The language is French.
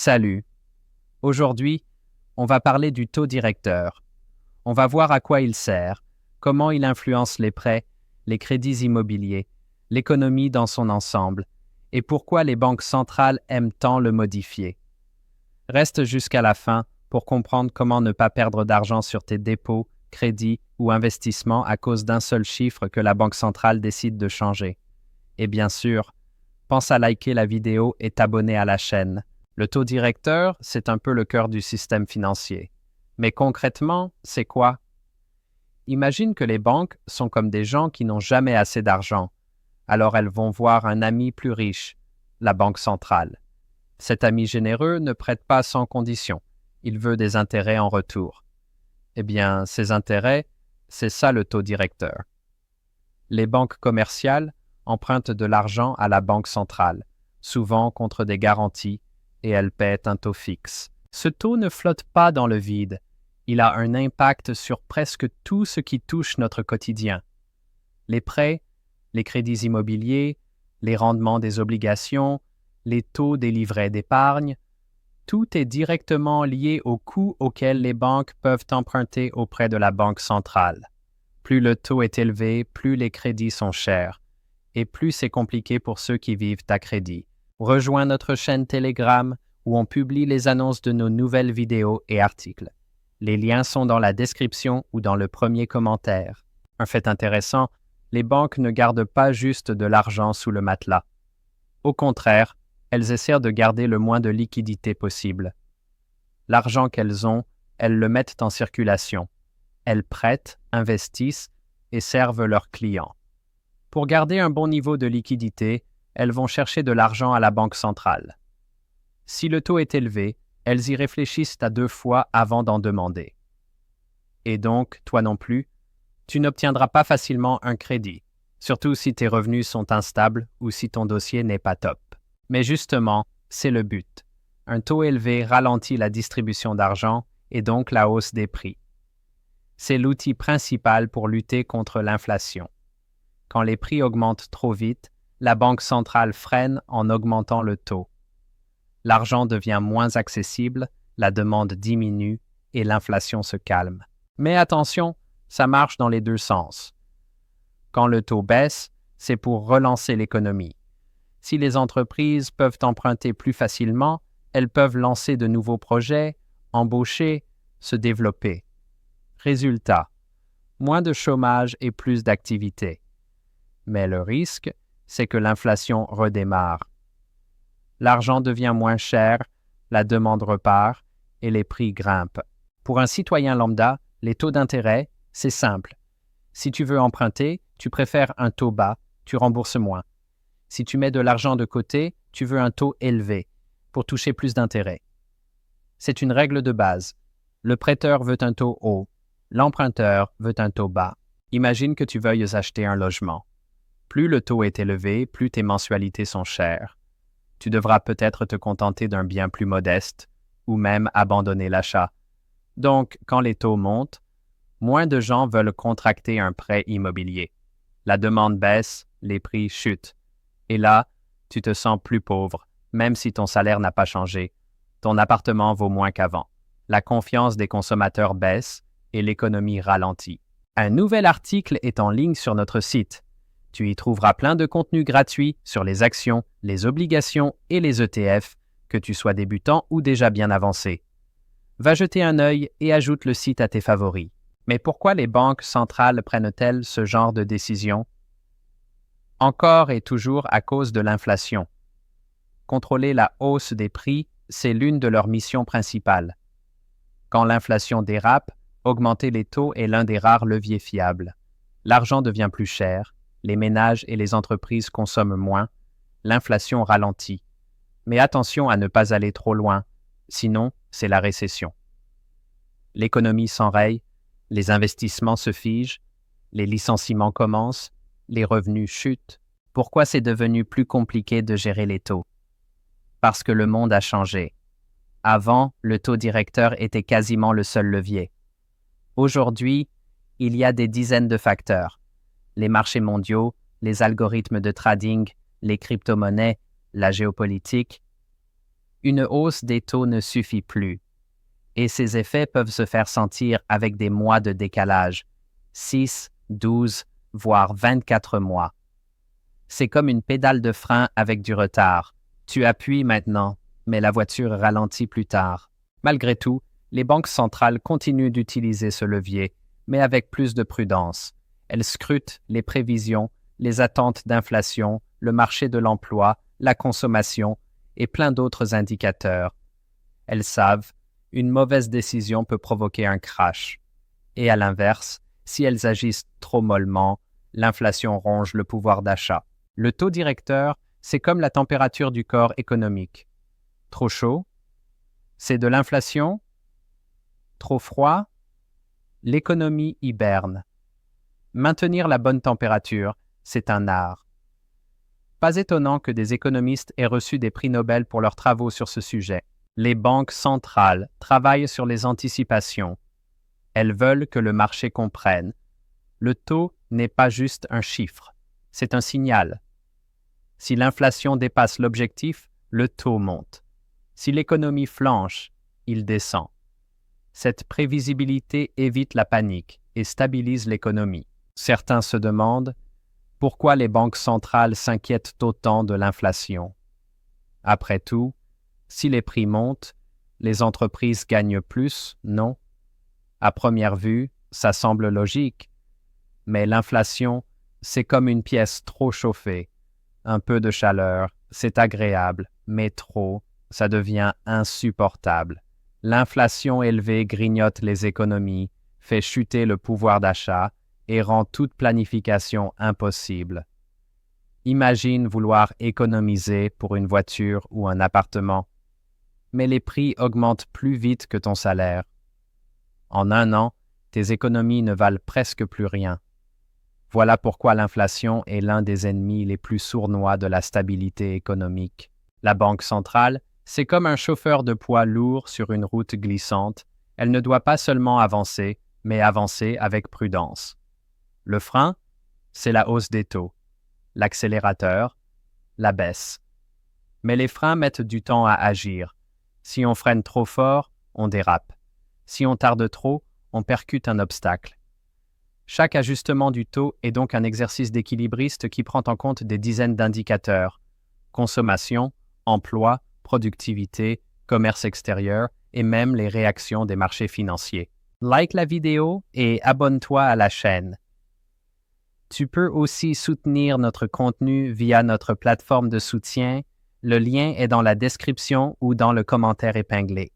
Salut. Aujourd'hui, on va parler du taux directeur. On va voir à quoi il sert, comment il influence les prêts, les crédits immobiliers, l'économie dans son ensemble, et pourquoi les banques centrales aiment tant le modifier. Reste jusqu'à la fin pour comprendre comment ne pas perdre d'argent sur tes dépôts, crédits ou investissements à cause d'un seul chiffre que la Banque centrale décide de changer. Et bien sûr, pense à liker la vidéo et t'abonner à la chaîne. Le taux directeur, c'est un peu le cœur du système financier. Mais concrètement, c'est quoi? Imagine que les banques sont comme des gens qui n'ont jamais assez d'argent. Alors elles vont voir un ami plus riche, la Banque centrale. Cet ami généreux ne prête pas sans condition. Il veut des intérêts en retour. Eh bien, ces intérêts, c'est ça le taux directeur. Les banques commerciales empruntent de l'argent à la Banque centrale, souvent contre des garanties, et elles paient un taux fixe. Ce taux ne flotte pas dans le vide. Il a un impact sur presque tout ce qui touche notre quotidien. Les prêts, les crédits immobiliers, les rendements des obligations, les taux des livrets d'épargne, tout est directement lié au coût auquel les banques peuvent emprunter auprès de la Banque centrale. Plus le taux est élevé, plus les crédits sont chers, et plus c'est compliqué pour ceux qui vivent à crédit. Rejoins notre chaîne Telegram où on publie les annonces de nos nouvelles vidéos et articles. Les liens sont dans la description ou dans le premier commentaire. Un fait intéressant, les banques ne gardent pas juste de l'argent sous le matelas. Au contraire, elles essaient de garder le moins de liquidité possible. L'argent qu'elles ont, elles le mettent en circulation. Elles prêtent, investissent et servent leurs clients. Pour garder un bon niveau de liquidité, elles vont chercher de l'argent à la Banque centrale. Si le taux est élevé, elles y réfléchissent à 2 fois avant d'en demander. Et donc, toi non plus, tu n'obtiendras pas facilement un crédit, surtout si tes revenus sont instables ou si ton dossier n'est pas top. Mais justement, c'est le but. Un taux élevé ralentit la distribution d'argent et donc la hausse des prix. C'est l'outil principal pour lutter contre l'inflation. Quand les prix augmentent trop vite, la Banque centrale freine en augmentant le taux. L'argent devient moins accessible, la demande diminue et l'inflation se calme. Mais attention, ça marche dans les deux sens. Quand le taux baisse, c'est pour relancer l'économie. Si les entreprises peuvent emprunter plus facilement, elles peuvent lancer de nouveaux projets, embaucher, se développer. Résultat, moins de chômage et plus d'activité. Mais le risque, c'est que l'inflation redémarre. L'argent devient moins cher, la demande repart et les prix grimpent. Pour un citoyen lambda, les taux d'intérêt, c'est simple. Si tu veux emprunter, tu préfères un taux bas, tu rembourses moins. Si tu mets de l'argent de côté, tu veux un taux élevé pour toucher plus d'intérêt. C'est une règle de base. Le prêteur veut un taux haut, l'emprunteur veut un taux bas. Imagine que tu veuilles acheter un logement. Plus le taux est élevé, plus tes mensualités sont chères. Tu devras peut-être te contenter d'un bien plus modeste ou même abandonner l'achat. Donc, quand les taux montent, moins de gens veulent contracter un prêt immobilier. La demande baisse, les prix chutent. Et là, tu te sens plus pauvre, même si ton salaire n'a pas changé. Ton appartement vaut moins qu'avant. La confiance des consommateurs baisse et l'économie ralentit. Un nouvel article est en ligne sur notre site. Tu y trouveras plein de contenus gratuits sur les actions, les obligations et les ETF, que tu sois débutant ou déjà bien avancé. Va jeter un œil et ajoute le site à tes favoris. Mais pourquoi les banques centrales prennent-elles ce genre de décision? Encore et toujours à cause de l'inflation. Contrôler la hausse des prix, c'est l'une de leurs missions principales. Quand l'inflation dérape, augmenter les taux est l'un des rares leviers fiables. L'argent devient plus cher, les ménages et les entreprises consomment moins, l'inflation ralentit. Mais attention à ne pas aller trop loin, sinon c'est la récession. L'économie s'enraye, les investissements se figent, les licenciements commencent, les revenus chutent. Pourquoi c'est devenu plus compliqué de gérer les taux? Parce que le monde a changé. Avant, le taux directeur était quasiment le seul levier. Aujourd'hui, il y a des dizaines de facteurs. Les marchés mondiaux, les algorithmes de trading, les crypto-monnaies, la géopolitique. Une hausse des taux ne suffit plus, et ces effets peuvent se faire sentir avec des mois de décalage, 6, 12, voire 24 mois. C'est comme une pédale de frein avec du retard. Tu appuies maintenant, mais la voiture ralentit plus tard. Malgré tout, les banques centrales continuent d'utiliser ce levier, mais avec plus de prudence. Elles scrutent les prévisions, les attentes d'inflation, le marché de l'emploi, la consommation et plein d'autres indicateurs. Elles savent, une mauvaise décision peut provoquer un crash. Et à l'inverse, si elles agissent trop mollement, l'inflation ronge le pouvoir d'achat. Le taux directeur, c'est comme la température du corps économique. Trop chaud? C'est de l'inflation? Trop froid? L'économie hiberne. Maintenir la bonne température, c'est un art. Pas étonnant que des économistes aient reçu des prix Nobel pour leurs travaux sur ce sujet. Les banques centrales travaillent sur les anticipations. Elles veulent que le marché comprenne. Le taux n'est pas juste un chiffre, c'est un signal. Si l'inflation dépasse l'objectif, le taux monte. Si l'économie flanche, il descend. Cette prévisibilité évite la panique et stabilise l'économie. Certains se demandent pourquoi les banques centrales s'inquiètent autant de l'inflation. Après tout, si les prix montent, les entreprises gagnent plus, non? À première vue, ça semble logique. Mais l'inflation, c'est comme une pièce trop chauffée. Un peu de chaleur, c'est agréable, mais trop, ça devient insupportable. L'inflation élevée grignote les économies, fait chuter le pouvoir d'achat et rend toute planification impossible. Imagine vouloir économiser pour une voiture ou un appartement, mais les prix augmentent plus vite que ton salaire. En un an, tes économies ne valent presque plus rien. Voilà pourquoi l'inflation est l'un des ennemis les plus sournois de la stabilité économique. La banque centrale, c'est comme un chauffeur de poids lourd sur une route glissante. Elle ne doit pas seulement avancer, mais avancer avec prudence. Le frein, c'est la hausse des taux. L'accélérateur, la baisse. Mais les freins mettent du temps à agir. Si on freine trop fort, on dérape. Si on tarde trop, on percute un obstacle. Chaque ajustement du taux est donc un exercice d'équilibriste qui prend en compte des dizaines d'indicateurs. Consommation, emploi, productivité, commerce extérieur et même les réactions des marchés financiers. Like la vidéo et abonne-toi à la chaîne. Tu peux aussi soutenir notre contenu via notre plateforme de soutien. Le lien est dans la description ou dans le commentaire épinglé.